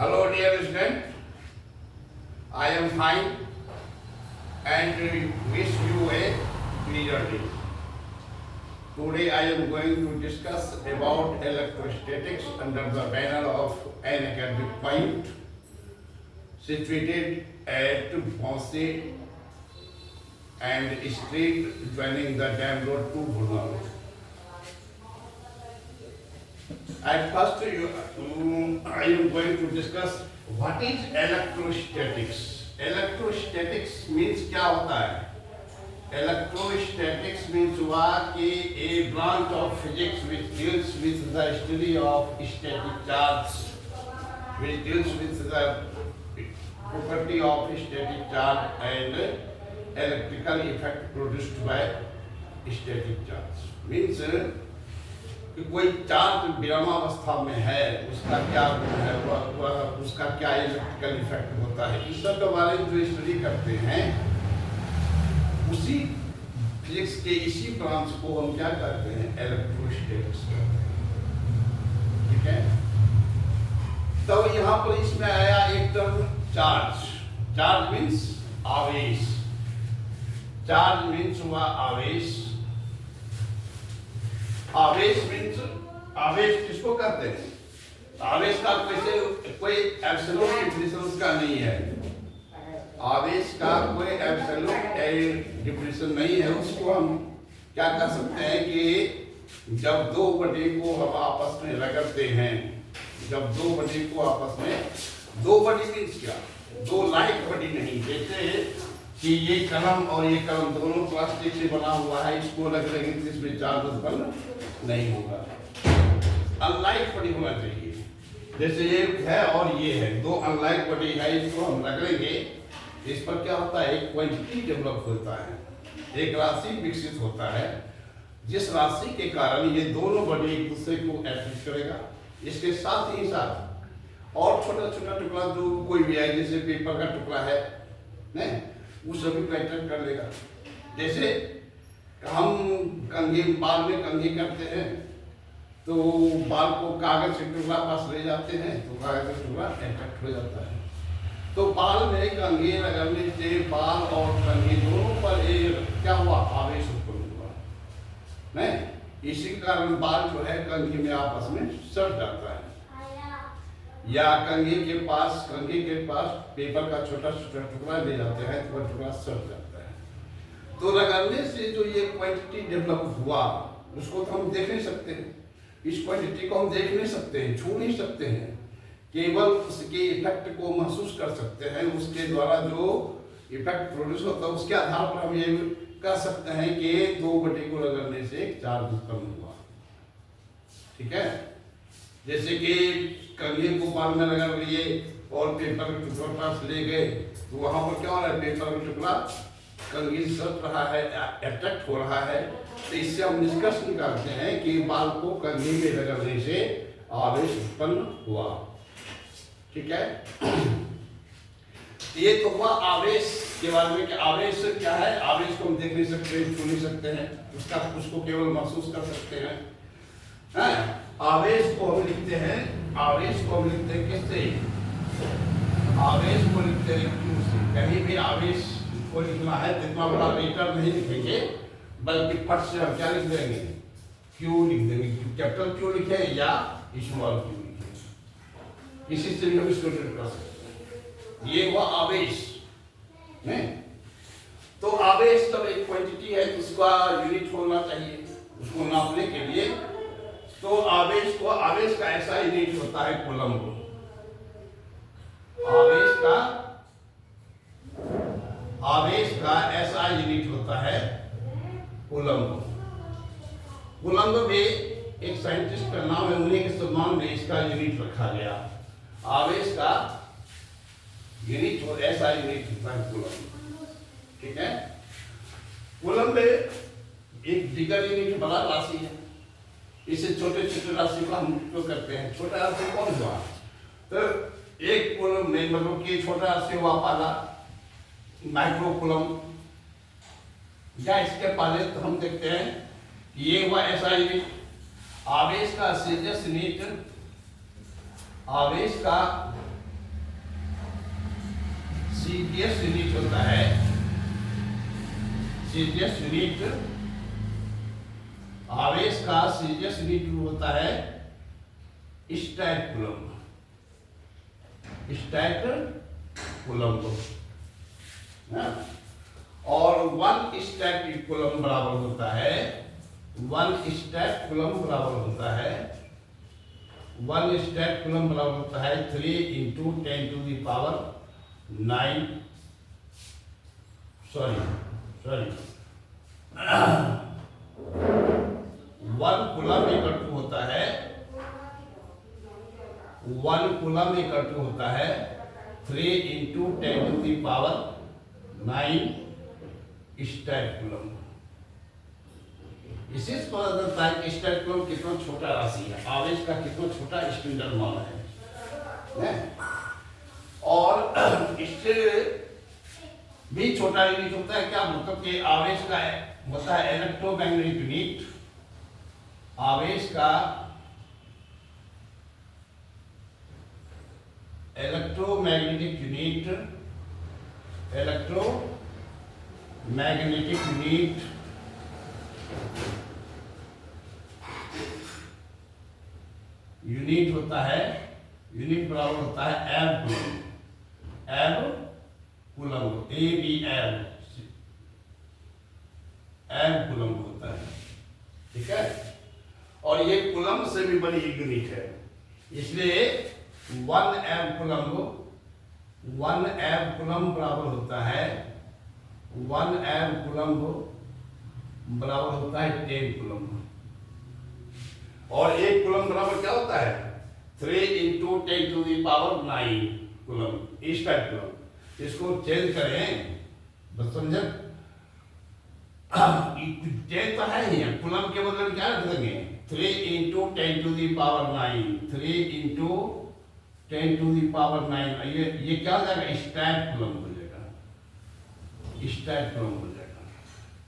Hello dear student, I am fine and wish you a pleasant day. Today I am going to discuss about electrostatics under the banner of an academic point situated at Ponce and street joining the dam road to Burnal. At first, I am going to discuss what is electrostatics. Electrostatics means क्या होता है? Electrostatics means हुआ कि a branch of physics which deals with the study of static charge, which deals with the property of static charge and electrical effect produced by static charge. Means कि कोई charge विरामावस्था में है उसका क्या है उसका क्या इलेक्ट्रिकल इफेक्ट होता है, इस सब के बारे में जो स्टडी करते हैं उसी फिजिक्स के इसी ब्रांच को हम क्या करते हैं, इलेक्ट्रोस्टैटिक्स करते हैं। ठीक है, तो यहाँ पर इसमें आया एक टर्म चार्ज। चार्ज मीन्स आवेश। चार्ज मीन्स हुआ आवेश। आवेश मीन्स आवेश किसको कहते हैं? आवेश का कोई एब्सोल्यूट डिफिनेशन का नहीं है। आवेश का कोई एब्सोल्यूट डिफिनेशन नहीं है। उसको हम क्या कर सकते हैं कि जब दो बॉडी को हम आपस में रगड़ते हैं, जब दो बॉडी को आपस में, दो बॉडी मीन्स क्या, दो लाइक बॉडी नहीं। जैसे कि ये कलम और ये कलम दोनों प्लास्टिक से बना हुआ है, इसको लग रही है इसमें चार्ज उत्पन्न नहीं होगा। अनलाइक बॉडी होना चाहिए। जैसे ये है और ये है, दो अनलाइक बॉडी है, इसको हम रगड़ेंगे, इस पर क्या होता है, एक क्वांटिटी डेवलप होता है, एक राशि विकसित होता है, जिस राशि के कारण ये दोनों बॉडी एक दूसरे को अट्रैक्ट करेगा। इसके साथ ही साथ और छोटा छोटा टुकड़ा जो कोई भी है, जैसे पेपर का टुकड़ा है नहीं, वो सभी को अट्रैक्ट कर लेगा। जैसे हम कंघी, बाल में कंघी करते हैं तो बाल को कागज के टुकड़ा पास ले जाते हैं तो कागज का टुकड़ा अट्रैक्ट हो जाता है। तो बाल में कंघी लगने से बाल और कंघी दोनों पर क्या हुआ, आवेश उत्पन्न हुआ नहीं। इसी कारण बाल जो है कंघी में आपस में सट जाता है, या कंघी के पास पेपर का छोटा छोटा टुकड़ा ले जाते हैं तो वह टुकड़ा सट जाता है। तो रगड़ने से जो ये क्वांटिटी डेवलप हुआ उसको तो हम देख नहीं सकते हैं, इस क्वांटिटी को हम देख नहीं सकते हैं, छू नहीं सकते हैं, केवल उसके इफेक्ट को महसूस कर सकते हैं। उसके द्वारा जो इफेक्ट प्रोड्यूस होता है उसके आधार पर हम ये कह सकते हैं कि दो बटे को रगड़ने से एक चार्ज उत्पन्न हुआ। ठीक है, जैसे कि कंघी को बाल में रगड़ लिए और पेपर के टुकड़ा पास ले गए तो वहां पर क्या हो रहा है, पेपर का टुकड़ा कंघी से सट रहा है, अट्रैक्ट हो रहा है। तो इससे हम निष्कर्ष निकालते हैं कि बाल को कंघी में रगड़ने से आवेश उत्पन्न हुआ। ठीक है, ये तो हुआ आवेश के बारे में कि आवेश क्या है। आवेश को हम देख नहीं सकते, छू नहीं सकते हैं, उसको केवल महसूस कर सकते हैं। आवेश को हम लिखते हैं, आवेश को हम लिखते हैं किससे, आवेश को लिखते हैं क्यू से। कहीं भी आवेश को लिखना है तो इतना बड़ा लेटर नहीं लिखेंगे, बल्कि फट से हम क्या लिख देंगे, क्यू लिख देंगे। कैपिटल क्यू लिखे या स्मॉल क्यू लिखे, इसी से भी हम इसको डिनोट कर सकते हैं। ये हुआ आवेश नहीं। तो आवेश जब एक क्वांटिटी है तो उसका यूनिट होना चाहिए उसको नापने के लिए। तो आवेश का ऐसा यूनिट होता है कूलम्ब। आवेश का ऐसा यूनिट होता है कूलम्ब। कूलम्ब में एक साइंटिस्ट का नाम है, उन्हीं के सम्मान में इसका यूनिट रखा गया। आवेश का यूनिट हो ऐसा यूनिट होता है कूलम्ब। ठीक है, कूलम्ब में एक बिगर यूनिट बड़ा राशि है, इसे छोटे छोटे राशि को हम उपयोग करते हैं। छोटा राशि कौन हुआ, तो एक कूलम्ब में मतलब कि छोटा राशि हुआ पाला माइक्रो कूलम्ब, या इसके पहले तो हम देखते हैं ये हुआ ऐसा यूनिट। आवेश का सीरियस यूनिट, आवेश का सीजीएस यूनिट होता है, सीजीएस यूनिट आवेश का सीजीएस यूनिट होता है स्टैट कूलम्ब, स्टैट कूलम्ब। और 1 स्टैट कूलम्ब बराबर होता है, 1 स्टैट कूलम्ब बराबर होता है, 1 स्टैट कूलम्ब बराबर होता है 3 × 10⁹ सॉरी 1 कूलम्ब इक्वल टू होता है, 1 कूलम्ब इक्वल टू होता है 3 × 10⁹ स्टैट कूलम्ब। इसी से पता चलता है कि स्टैट कूलम्ब कितना छोटा राशि है, आवेश का कितना छोटा स्टैंडर्ड मान है। और इससे भी छोटा यूनिट होता है क्या, मतलब कि आवेश का होता है इलेक्ट्रोमैग्नेटिक यूनिट, आवेश का electromagnetic unit, electromagnetic unit unit होता है, यूनिट बराबर होता है एब कूलम्ब, एब कूलम्ब, ABL एब कूलम्ब होता है, ठीक है। और ये कूलम्ब से भी बड़ी यूनिट है, इसलिए 1 एब कूलम्ब, 1 एब कूलम्ब बराबर होता है, 1 एब कूलम्ब बराबर होता है 10 कूलम्ब। और 1 कूलम्ब बराबर क्या होता है 3 × 10⁹ कूलम्ब, इस टाइप कूलम्ब। इसको चेंज करें बस समझे, 10 तो है ही, कूलम्ब के बदले में क्या रख देंगे 3 × 10⁹, 3 × 10⁹। ये क्या हो जाएगा स्टैट कूलम्ब हो जाएगा, स्टैट कूलम्ब हो जाएगा।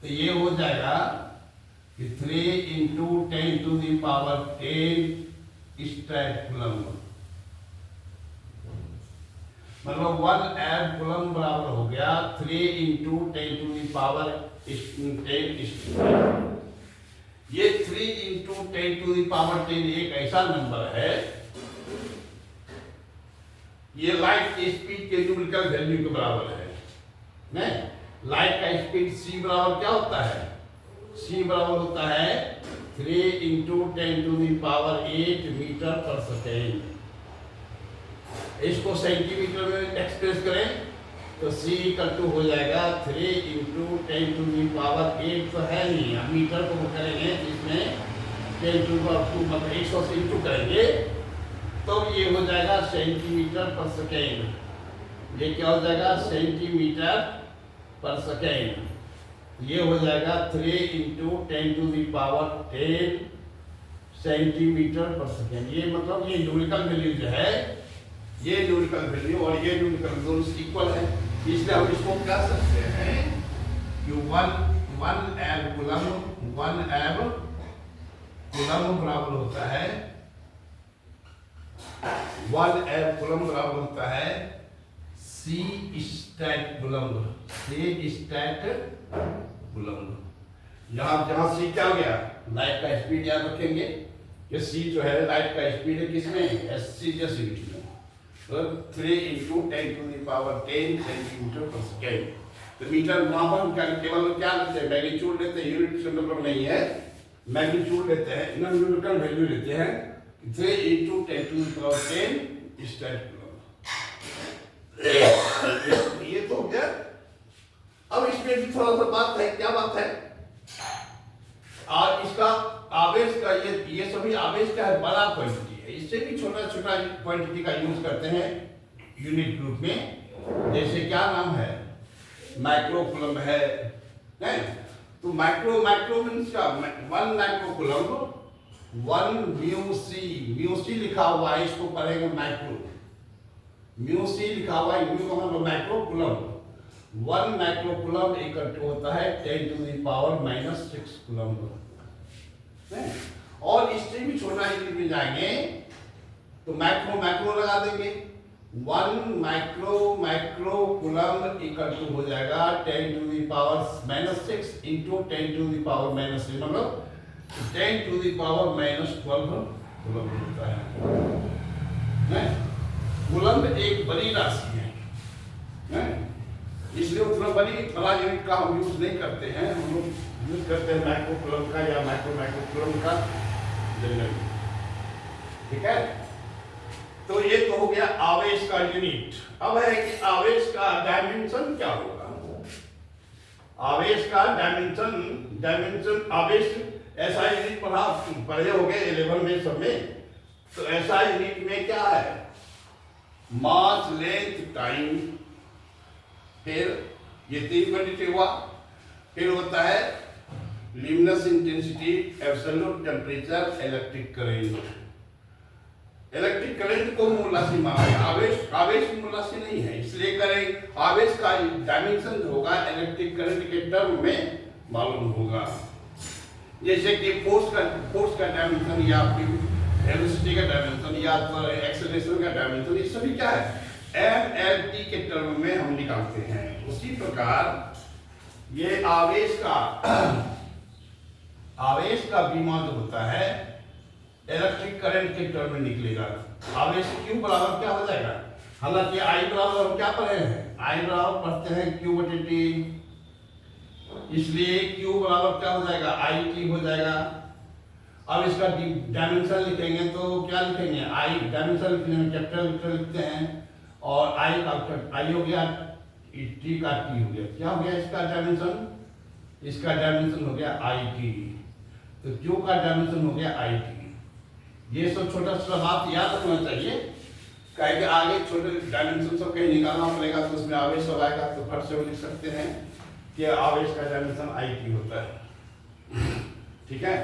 तो ये हो जाएगा कि 3 × 10⁻10 स्टैट कूलम्ब, मतलब 1 एब कूलम्ब बराबर हो गया 3 × 10⁻10। ये 3 × 10⁻10 एक ऐसा नंबर है, ये लाइट की स्पीड के न्यूमेरिकल वैल्यू के बराबर है। नहीं, लाइट का स्पीड c बराबर क्या होता है, c बराबर होता है 3 × 10⁸ मीटर/सेकेंड। इसको सेंटीमीटर में एक्सप्रेस करें तो c = हो जाएगा 3 × 10⁸ तो है नहीं, हम मीटर को करेंगे इसमें 10⁻², मतलब 100 से इंटू करेंगे तो ये हो जाएगा सेंटीमीटर/सेकेंड। ये क्या हो जाएगा सेंटीमीटर/सेकेंड। ये हो जाएगा 3 × 10⁻10 सेंटीमीटर/सेकेंड। ये मतलब ये न्यूमेरिकल वैल्यू जो है, ये न्यूमेरिकल वैल्यू और ये न्यूमेरिकल दोनों इक्वल है, इसलिए हम इसको कह सकते हैं कि 1 एब कूलम्ब, 1 एब कूलम्ब बराबर होता है, 1 एब कूलम्ब बराबर होता है c stat coulomb, c stat coulomb. जहां c क्या हो गया, लाइट का स्पीड याद रखेंगे कि c जो है लाइट का स्पीड है किसमें, SC जैसे यूनिट में, तो 3 × 10⁻10 सेंटीमीटर/सेकेंड। तो मीटर वहां पर केवल क्या लेते हैं, मैग्नीट्यूड लेते हैं, यूनिट से मतलब नहीं है, मैग्नीट्यूड लेते हैं, न्यूमेरिकल वैल्यू लेते हैं 3 × 10⁻10 स्टैट कूलम्ब। ये तो हो गया। अब इसमें भी थोड़ा सा बात है, क्या बात है, और इसका आवेश का ये सभी आवेश का है बड़ा क्वांटिटी है, इससे भी छोटा छोटा क्वांटिटी का यूज करते हैं यूनिट ग्रुप में, जैसे क्या नाम है माइक्रो कूलम्ब है, नहीं? तो माइक्रो मीन्स क्या, 1 माइक्रो कूलम्ब 1 म्यू लिखा हुआ है, इसको पढ़ेंगे माइक्रो, म्यू लिखा हुआ है, म्यू का मतलब micro coulomb. 1 micro coulomb equal होता है 10⁻⁻6 कूलम्ब। और इससे भी छोटा यूनिट में जाएंगे तो मैक्रो लगा देंगे, 1 माइक्रो कूलम इक्वल टू हो जाएगा 10⁻⁻6 इंटू 10⁻⁻6 मतलब 10⁻⁻12 कूलम होता है। कूलम एक बड़ी राशि है, इसलिए उतना बड़ा यूनिट का हम यूज नहीं करते हैं, हम लोग यूज करते हैं माइक्रो कूलम का या माइक्रो कूलम का जनरली। ठीक है, तो ये तो हो गया आवेश का यूनिट। अब है कि आवेश का डायमेंशन क्या होगा। आवेश का डायमेंशन आवेश ऐसा यूनिट पढ़े हो गए 11 में सब में। तो ऐसा यूनिट में क्या है, मास लेंथ टाइम, फिर ये 3 क्वांटिटी हुआ, फिर होता है luminous intensity, absolute temperature, electric current. Electric current को मूलराशि माना है, आवेश मूलराशि नहीं है, इसलिए करें आवेश का डायमेंशन होगा इलेक्ट्रिक करंट के टर्म में मालूम होगा। जैसे कि फोर्स का डायमेंशन या वेलोसिटी का डायमेंशन या एक्सेलरेशन का डायमेंशन, ये सभी क्या है mLT के टर्म में हम निकालते हैं। उसी प्रकार ये आवेश का विमा जो होता है इलेक्ट्रिक करंट के टर्म में निकलेगा। आवेश Q बराबर क्या हो जाएगा, हालांकि I बराबर हम क्या पढ़े हैं, I बराबर पढ़ते हैं Q/T, इसलिए Q बराबर क्या हो जाएगा IT हो जाएगा। अब इसका डायमेंशन लिखेंगे तो क्या लिखेंगे, I डायमेंशन लिखने कैपिटल लिखते हैं और I हो गया T का T हो गया, क्या हो गया इसका डायमेंशन, इसका डायमेंशन हो गया IT, तो Q का डायमेंशन हो गया IT। ये सब छोटा सा बात याद रखना चाहिए, कहे कि आगे छोटे डायमेंशन सब कहीं निकालना पड़ेगा तो उसमें आवेश सब आएगा, तो फट से लिख सकते हैं कि आवेश का डायमेंशन IT होता है। ठीक है,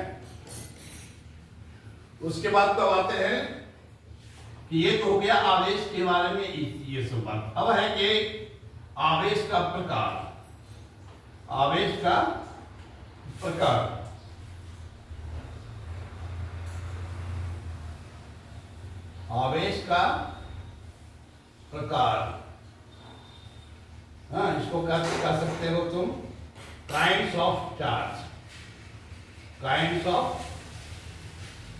उसके बाद तो आते हैं कि ये तो हो गया आवेश के बारे में ये सब बात। अब है कि आवेश का प्रकार, आवेश का प्रकार। आवेश का प्रकार, हाँ इसको क्या कह सकते हो तुम, kinds of charge, kinds of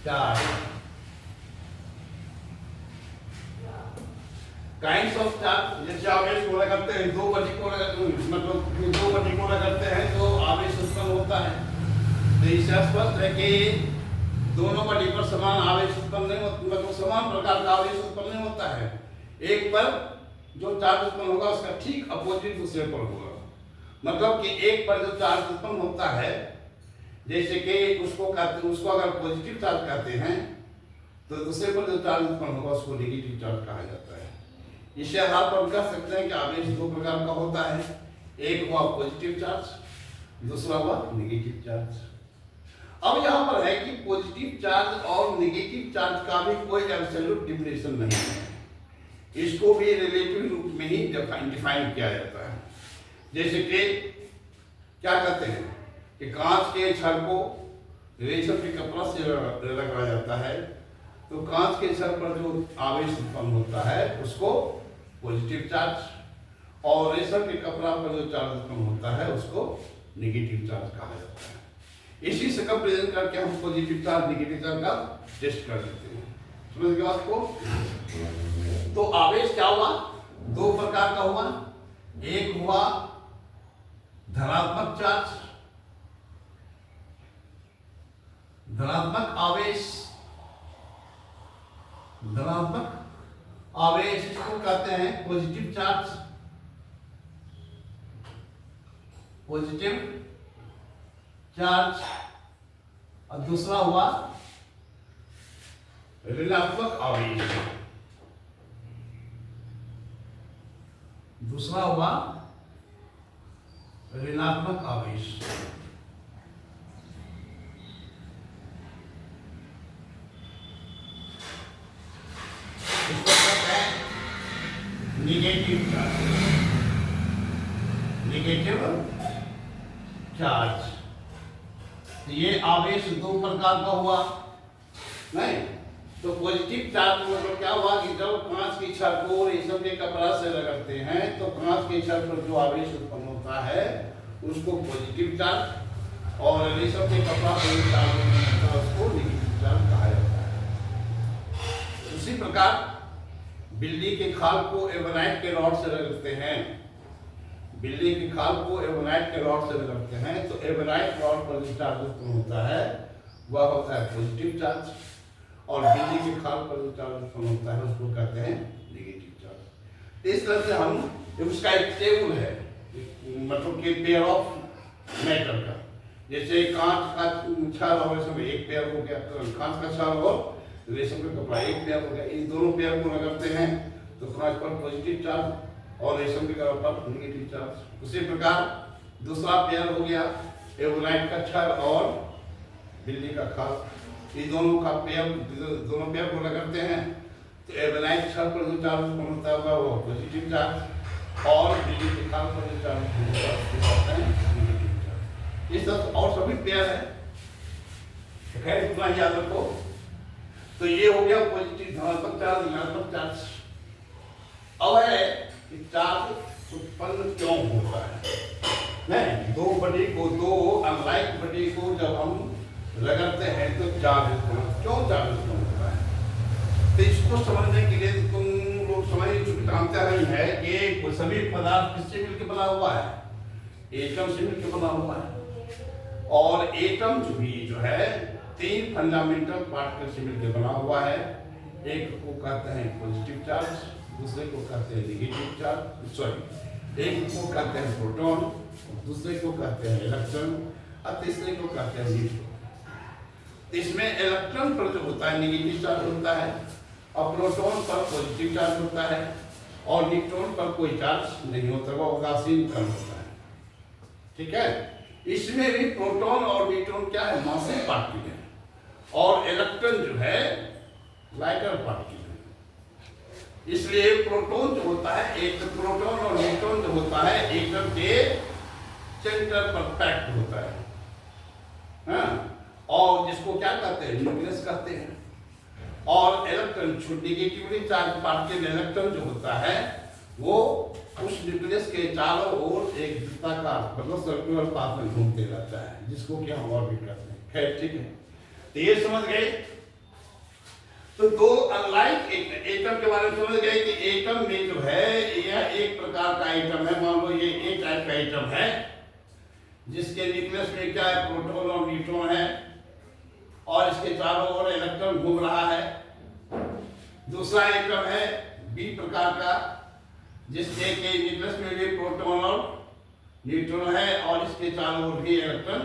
charge. Kinds of charge जैसे आवेश को करते हैं, दो पर्टिकुलर करते हैं तो आवेश उत्पन्न होता है। तो इससे स्पष्ट है कि दोनों बॉडी पर समान आवेश उत्पन्न नहीं होता, मतलब समान प्रकार का आवेश उत्पन्न नहीं होता है। एक पर जो चार्ज उत्पन्न होगा उसका ठीक अपोजिट दूसरे पर होगा, मतलब कि एक पर जो चार्ज उत्पन्न होता है, जैसे कि उसको अगर पॉजिटिव चार्ज कहते हैं तो दूसरे पर जो चार्ज उत्पन्न होगा उसको नेगेटिव चार्ज कहा जाता है। इससे आधार पर हम कह सकते हैं कि आवेश दो प्रकार का होता है, एक हुआ पॉजिटिव चार्ज, दूसरा हुआ नेगेटिव चार्ज। अब यहाँ पर है कि पॉजिटिव चार्ज और नेगेटिव चार्ज का भी कोई एब्सोल्यूट डिफिनेशन नहीं है, इसको भी रिलेटिव रूप में ही डिफाइन किया जाता है। जैसे कि क्या कहते हैं कि कांच के छड़ को रेशम के कपड़ा से लगाया जाता है, तो कांच के छड़ पर जो आवेश उत्पन्न होता है उसको पॉजिटिव चार्ज, और रेशम के कपड़ा पर जो चार्ज उत्पन्न होता है उसको नेगेटिव चार्ज कहा जाता है। इसी से कंपेरिजन करके हम पॉजिटिव चार्ज नेगेटिव चार्ज का टेस्ट कर लेते हैं। समझ गए आपको? तो आवेश क्या हुआ, दो प्रकार का हुआ, एक हुआ धनात्मक चार्ज, धनात्मक आवेश, धनात्मक आवेश इसको कहते हैं पॉजिटिव चार्ज, पॉजिटिव चार्ज, और दूसरा हुआ ऋणात्मक आवेश, दूसरा हुआ ऋणात्मक आवेश। इसको कहते हैं नेगेटिव चार्ज, नेगेटिव चार्ज। तो ये आवेश दो प्रकार का हुआ, नहीं तो पॉजिटिव चार्ज मतलब क्या हुआ कि जब कांच की छड़ को रेशम के कपड़ा से रगड़ते हैं तो कांच की छड़ पर जो आवेश उत्पन्न होता है उसको पॉजिटिव चार्ज, और रेशम के कपड़ा पर जो चार्ज होता है उसको नेगेटिव चार्ज कहा जाता है। उसी प्रकार बिल्ली के खाल को एवोनाइट के रॉड से रगड़ते हैं, बिल्ली की खाल को एवोनाइट के रॉड से रगड़ते हैं तो एवोनाइट रॉड पर जो चार्ज उत्पन्न होता है वह होता है पॉजिटिव चार्ज, और बिल्ली के खाल पर जो चार्ज उत्पन्न होता है उसको कहते हैं नेगेटिव चार्ज। इस तरह से हम उसका एक टेबल है, मतलब कि पेयर ऑफ मैटर का, जैसे कांच का छड़ और रेशम एक पेयर हो गया, कांच का छड़ और रेशम का कपड़ा एक पेयर हो गया, इन दोनों पेयर को रगड़ते हैं तो कांच पर पॉजिटिव चार्ज और रेशम के कपड़ा पर नेगेटिव चार्ज। उसी प्रकार दूसरा पेयर हो गया एवोनाइट का छड़ और बिल्ली का खाल, ये दोनों का पेयर, दोनों पेयर को रगड़ते हैं तो एवोनाइट छड़ पर जो चार्ज उत्पन्न होता है वो पॉजिटिव चार्ज, और बिल्ली के खाल पर जो चार्ज होता है नेगेटिव चार्ज। ये सब और सभी पेयर है, खैर इतना याद रखो। तो ये हो गया पॉजिटिव धनात्मक चार्ज, ऋणात्मक चार्ज। अब है कि चार्ज उत्पन्न क्यों होता है? नहीं, दो बॉडी को, दो अनलाइक बॉडी को जब हम रगड़ते हैं तो चार्ज क्यों चार्ज उत्पन्न होता है? तो इसको समझने के लिए तुम लोग समझ चुके, जानते नहीं है कि सभी पदार्थ किससे मिलकर बना हुआ है? एटम से मिलकर बना हुआ है, और एटम जो है 3 फंडामेंटल पार्टिकल से मिलकर बना हुआ है। एक को कहते हैं पॉजिटिव चार्ज, दूसरे को कहते हैं नेगेटिव चार्ज, सॉरी, एक को कहते हैं प्रोटॉन, दूसरे को कहते हैं इलेक्ट्रॉन, और तीसरे को कहते हैं न्यूट्रॉन। इसमें इलेक्ट्रॉन पर जो होता है नेगेटिव चार्ज होता है, और प्रोटॉन पर पॉजिटिव चार्ज होता है, और न्यूट्रॉन पर कोई चार्ज नहीं होता, वह उदासीन कण होता है। ठीक है, इसमें भी प्रोटॉन और न्यूट्रॉन क्या है? मासिव पार्टिकल है, और इलेक्ट्रॉन जो है लाइटर पार्टिकल है। इसलिए प्रोटॉन जो होता है, एक प्रोटॉन और न्यूट्रॉन जो होता है एटम के सेंटर पर पैक्ड होता है, हाँ? और जिसको क्या कहते हैं? न्यूक्लियस कहते हैं। और electron, negatively charge particle electron जो होता है वो उस न्यूक्लियस के चारों ओर एक वृत्ताकार, मतलब सर्कुलर पाथ में घूमते रहता है, जिसको कि हम ऑर्बिट कहते हैं। खैर ठीक है, तो ये समझ गए। तो दो अनलाइक एटम के बारे में समझ गए कि एटम में जो है यह एक प्रकार का एटम है, मान लो ये एक टाइप का एटम है जिसके न्यूक्लियस में क्या है? प्रोटॉन और न्यूट्रॉन है, और इसके चारों ओर इलेक्ट्रॉन घूम रहा है। दूसरा एटम है बी प्रकार का, जिसके के न्यूक्लियस में भी प्रोटॉन और न्यूट्रॉन है, और इसके चारों ओर भी इलेक्ट्रॉन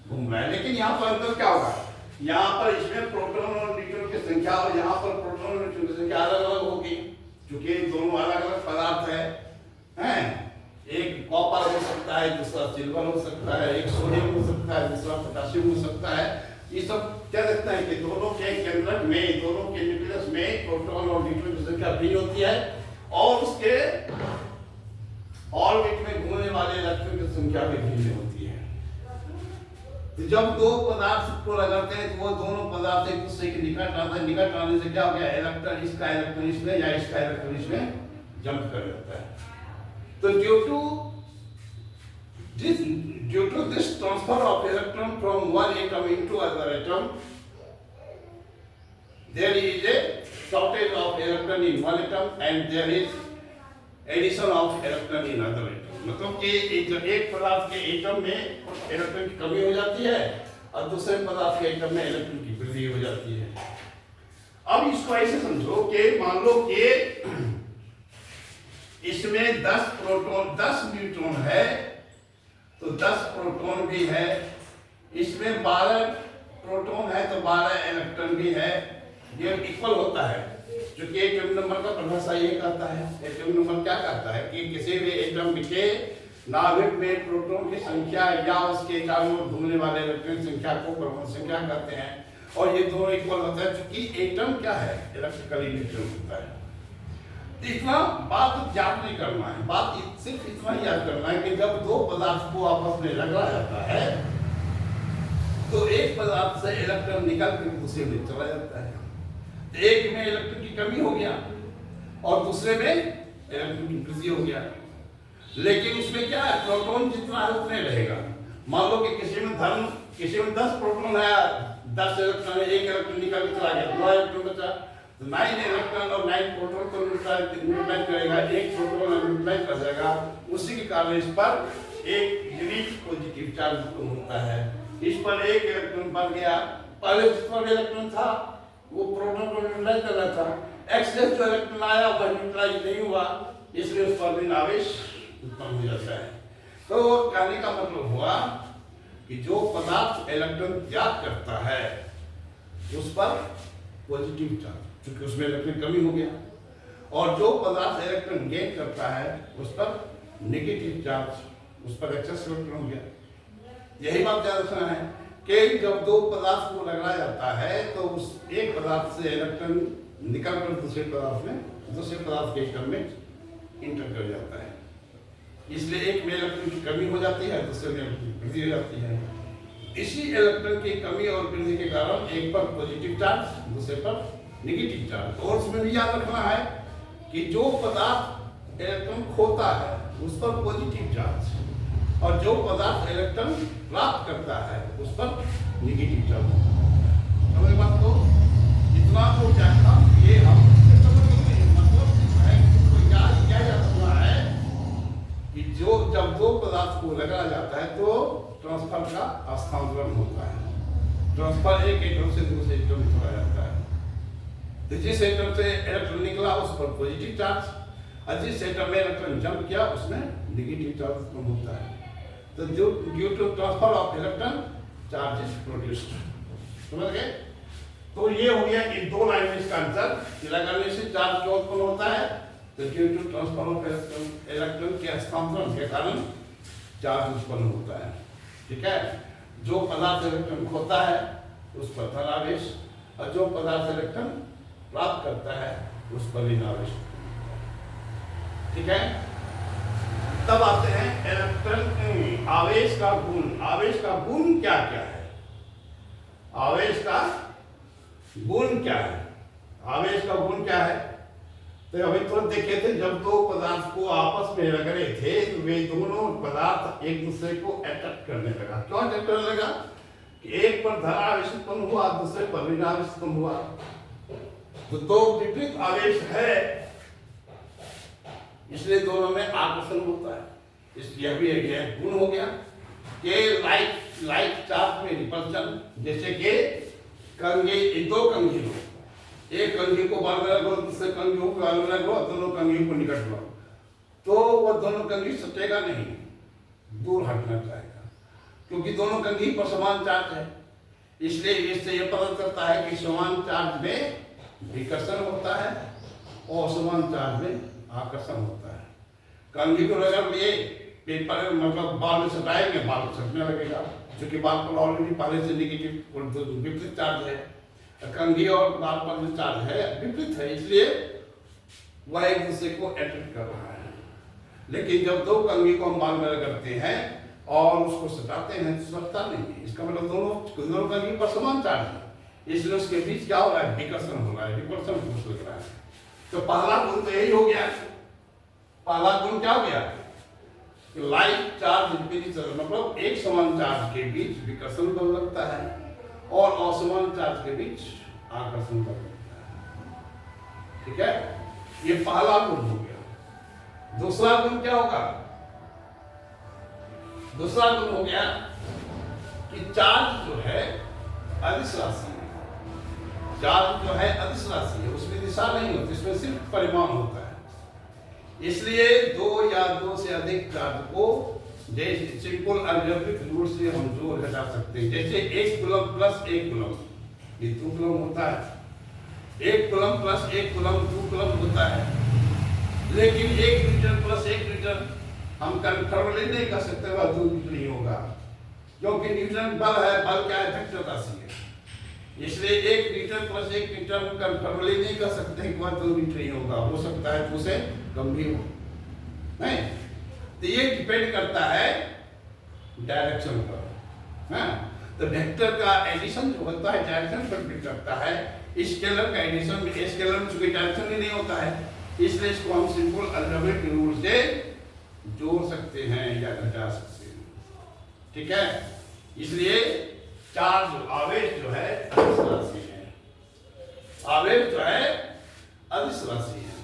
घूम रहा है। लेकिन यहाँ पर अंतर क्या होगा? यहाँ पर इसमें प्रोटॉन और न्यूट्रॉन की संख्या और यहाँ पर प्रोटॉन और न्यूट्रॉन की संख्या अलग अलग होगी, क्योंकि दोनों अलग अलग पदार्थ हैं। एक कॉपर हो सकता है, दूसरा सिल्वर हो सकता है, एक सोडियम हो सकता है, दूसरा पोटेशियम हो सकता है। ये सब क्या देखते हैं कि दोनों के केंद्रक में, दोनों के न्यूक्लियस में प्रोटॉन और न्यूट्रॉन की संख्या भिन्न होती है, और उसके ऑर्बिट में घूमने वाले इलेक्ट्रॉन की संख्या भी भिन्न होती है। तो जब दो पदार्थ को रगड़ते हैं तो वो दोनों पदार्थ एक दूसरे के निकट आते हैं, निकट आने से क्या हो गया? इलेक्ट्रॉन इसका इलेक्ट्रॉन इसमें या इसका इलेक्ट्रॉन इसमें जंप कर जाता है। तो due to this transfer of electron from one atom into other atom, there is a shortage of electron in one atom and there is addition of electron in other atom. मतलब कि एक पदार्थ के atom में electron की कमी हो जाती है और दूसरे पदार्थ के एटम में इलेक्ट्रॉन की वृद्धि हो जाती है। अब इसको ऐसे समझो कि मान लो कि इसमें 10 प्रोटॉन 10 न्यूट्रॉन है तो 10 प्रोटॉन भी है, इसमें 12 प्रोटॉन है तो 12 इलेक्ट्रॉन भी है। ये इक्वल होता है, क्योंकि एटम नंबर का परिभाषा ये कहता है। एटम नंबर क्या कहता है कि किसी भी एटम के नाभिक में प्रोटॉन की संख्या या उसके चारों ओर घूमने वाले इलेक्ट्रॉन की संख्या को परमाणु संख्या कहते हैं, और ये दोनों इक्वल होता है क्योंकि एटम क्या है? इलेक्ट्रिकली न्यूट्रल होता है। इतना बात याद नहीं करना है, बात सिर्फ इतना याद करना है कि जब दो पदार्थ को आपस में रगड़ा जाता है तो एक पदार्थ से इलेक्ट्रॉन निकल कर दूसरे में चला जाता है। एक में इलेक्ट्रॉन की कमी हो गया और दूसरे में इलेक्ट्रॉन की वृद्धि हो गया। लेकिन उसमें क्या है, प्रोटॉन जितना है उतने रहेगा। मान लो कि किसी में 10 प्रोटॉन है, 10 इलेक्ट्रॉन है, 1 इलेक्ट्रॉन निकल के चला गया, 2 इलेक्ट्रॉन बचा, तो 9 इलेक्ट्रॉन और 9 प्रोटॉन को न्यूट्रलाइज करेगा, 1 प्रोटॉन न्यूट्रलाइज कर जाएगा। उसी के कारण इस पर एक यूनिक पॉजिटिव चार्ज उत्पन्न होता है। इस पर 1 इलेक्ट्रॉन बढ़ गया, पहले जिस पर इलेक्ट्रॉन था वो प्रोटॉन को न्यूट्रलाइज कर रहा था, एक्सेस जो इलेक्ट्रॉन आया वह न्यूट्रलाइज नहीं हुआ, इसलिए उस पर भी आवेश उत्पन्न हो जाता है। तो कहने का मतलब हुआ कि जो पदार्थ इलेक्ट्रॉन त्याग करता है उस पर पॉजिटिव चार्ज, क्योंकि उसमें इलेक्ट्रॉन कमी हो गया, और जो पदार्थ इलेक्ट्रॉन गेन करता है उस पर नेगेटिव चार्ज, उस पर एक्सेस इलेक्ट्रॉन हो गया। यही बात याद रखना है कि जब दो पदार्थ को लगाया जाता है तो उस एक पदार्थ से इलेक्ट्रॉन निकलकर दूसरे पदार्थ के एटम में इंटर कर जाता है, इसलिए एक में इलेक्ट्रॉन की कमी हो जाती है, दूसरे में इलेक्ट्रॉन की वृद्धि हो जाती है। इसी इलेक्ट्रॉन की कमी और वृद्धि के कारण एक पर पॉजिटिव चार्ज, दूसरे पर नेगेटिव चार्ज। और उसमें भी याद रखना है कि जो पदार्थ इलेक्ट्रॉन खोता है उस पर पॉजिटिव चार्ज, और जो पदार्थ इलेक्ट्रॉन प्राप्त करता है उस पर नेगेटिव चार्ज। समझ बात को? इतना तो क्या था, ये हम मतलब है तो याद किया जा सकता है कि जब दो पदार्थ को लगाया जाता है तो ट्रांसफर का स्थानांतरण होता है। ट्रांसफर एक एटम से दूसरे एटम में चला जाता है, तो जिस एटम से इलेक्ट्रॉन निकला उस पर पॉजिटिव चार्ज, और जिस एटम में इलेक्ट्रॉन जंप किया उसमें नेगेटिव चार्ज उत्पन्न होता है। तो due to transfer of electron charge is produced. समझ गए? तो ये हो गया कि दो लाइन में इसका आंसर, लगाने से चार्ज क्यों उत्पन्न होता है, तो due to transfer of electron के हस्तांतरण के कारण चार्ज उत्पन्न होता है। ठीक है? जो पदार्थ इलेक्ट्रॉन खोता है उस पर धन आवेश, और जो पदार्थ इलेक्ट्रॉन प्राप्त करता है उस पर ऋण आवेश। ठीक है? तब आते हैं इलेक्ट्रॉन आवेश का गुण। आवेश का गुण क्या क्या है? आवेश का गुण क्या है? आवेश का गुण क्या है? तो अभी तुरंत देखे थे, जब दो पदार्थ को आपस में रगड़े थे तो वे दोनों पदार्थ एक दूसरे को अट्रैक्ट करने लगा। क्यों अट्रैक्ट करने लगा? कि एक पर धन आवेश उत्पन्न हुआ, दूसरे पर ऋण आवेश उत्पन्न हुआ। तो दो विपरीत आवेश है, इसलिए दोनों में आकर्षण होता है। इसलिए भी एक गुण हो गया कि लाइक चार्ज में रिपल्शन। जैसे कि दो कंघी लो, एक कंघी को बाल में रखो, दूसरे कंघी को बाल में रखो, दोनों कंघी को निकट लो, तो वो दोनों कंघी सटेगा नहीं, दूर हटना चाहेगा, क्योंकि दोनों कंघी पर समान चार्ज है। इसलिए इससे यह पता चलता है कि समान चार्ज में विकर्षण होता है और समान चार्ज में आकर्षण होता है। कंघी को रगड़ लिए, पेपर मतलब बाल में सटाएंगे, बाल सटने लगेगा, क्योंकि बाल पर ऑलरेडी पहले से नेगेटिव विपरीत चार्ज है। कंघी और बाल पर जो चार्ज है विपरीत है, इसलिए वह एक दूसरे को अट्रैक्ट कर रहा है। लेकिन जब दो कंघी को हम बाल में रगड़ते हैं और उसको सटाते हैं तो सटता नहीं है। इसका मतलब दोनों कंघी पर समान चार्ज है, इसलिए उसके बीच क्या हो रहा है? विकर्षण हो रहा है, रिपल्शन फोर्स लग रहा है। तो पहला गुण तो यही हो गया। पहला गुण क्या हो गया? लाइक चार्ज मतलब एक समान चार्ज के बीच विकर्षण बल लगता है और असमान चार्ज के बीच आकर्षण बल लगता है। ठीक है? ये पहला गुण हो गया। दूसरा गुण क्या होगा? दूसरा गुण हो गया कि चार्ज जो है अदिश राशि है। चार्ज जो है अदिश राशि है, उसमें दिशा नहीं होती, इसमें सिर्फ परिमाण होता है। इसलिए दो या दो से अधिक चार्ज को जैसे सिंपल अलजेब्रिक रूल से हम जोड़ घटा सकते हैं। जैसे 1 कूलम प्लस 1 कूलम, ये 2 कूलम होता है। 1 कूलम प्लस 1 कूलम 2 कूलम होता है। लेकिन 1 मीटर प्लस 1 मीटर हम कंफर्मली नहीं कर सकते, वह 2 मीटर नहीं होगा, क्योंकि न्यूटन बल है। बल क्या है? वेक्टर राशि है। इसलिए 1 मीटर प्लस 1 मीटर हम कंफर्मली नहीं कर सकते कि वह 2 मीटर ही होगा। हो सकता है तो उसे कम भी हो, नहीं? तो ये डिपेंड करता है डायरेक्शन पर। हाँ, तो वेक्टर का एडिशन जो होता है डायरेक्शन पर डिपेंड करता है स्केलर का एडिशन में स्केलर में चूंकि टेंशन ही नहीं होता है, इसलिए इसको हम सिंपल अलजेब्रिक रूल से जोड़ सकते हैं या घटा सकते हैं। ठीक है, इसलिए चार्ज आवेश जो है अदिश राशि है, आवेश जो है अदिश राशि है।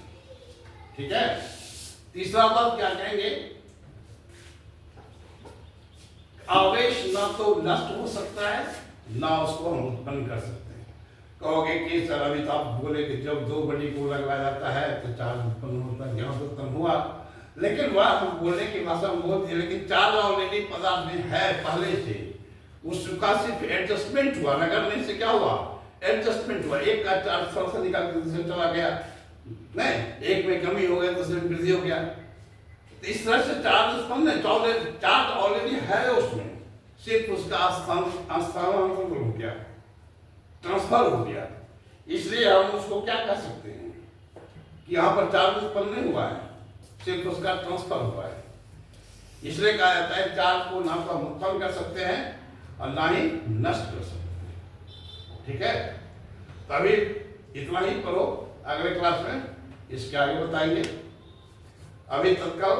ठीक है, तीसरा बात क्या कहेंगे, आवेश ना तो नष्ट हो सकता है ना उसको हम उत्पन्न कर सकते हैं। कहोगे कि सर अभी तो आप बोले कि जब दो बड़ी को लगाया जाता है तो चार्ज उत्पन्न होता है, यहाँ तो उत्पन्न हुआ, लेकिन वह हम बोलने की भाषा में बोलते हैं, लेकिन चार्ज ऑलरेडी पदार्थ में है पहले से, उसका सिर्फ एडजस्टमेंट हुआ, नगरने से क्या हुआ, एडजस्टमेंट हुआ, एक का चार्ज थोड़ा सा निकाल के दूसरे चला गया, नहीं एक में कमी हो गया दूसरे में वृद्धि हो गया। तो इस तरह से चार्ज उत्पन्न है, चार्ज ऑलरेडी है उसमें, सिर्फ उसका स्थानांतरण हो गया, ट्रांसफर हो गया। इसलिए हम उसको क्या कह सकते हैं कि यहाँ पर चार्ज उत्पन्न नहीं हुआ है, सिर्फ उसका ट्रांसफर हुआ है। इसलिए कहा जाता है चार्ज को ना तो हम उत्पन्न कर सकते हैं और ना ही नष्ट कर सकते हैं। ठीक है, तो अभी इतना ही करो, अगले क्लास में इसके आगे बताएंगे। अभी तत्काल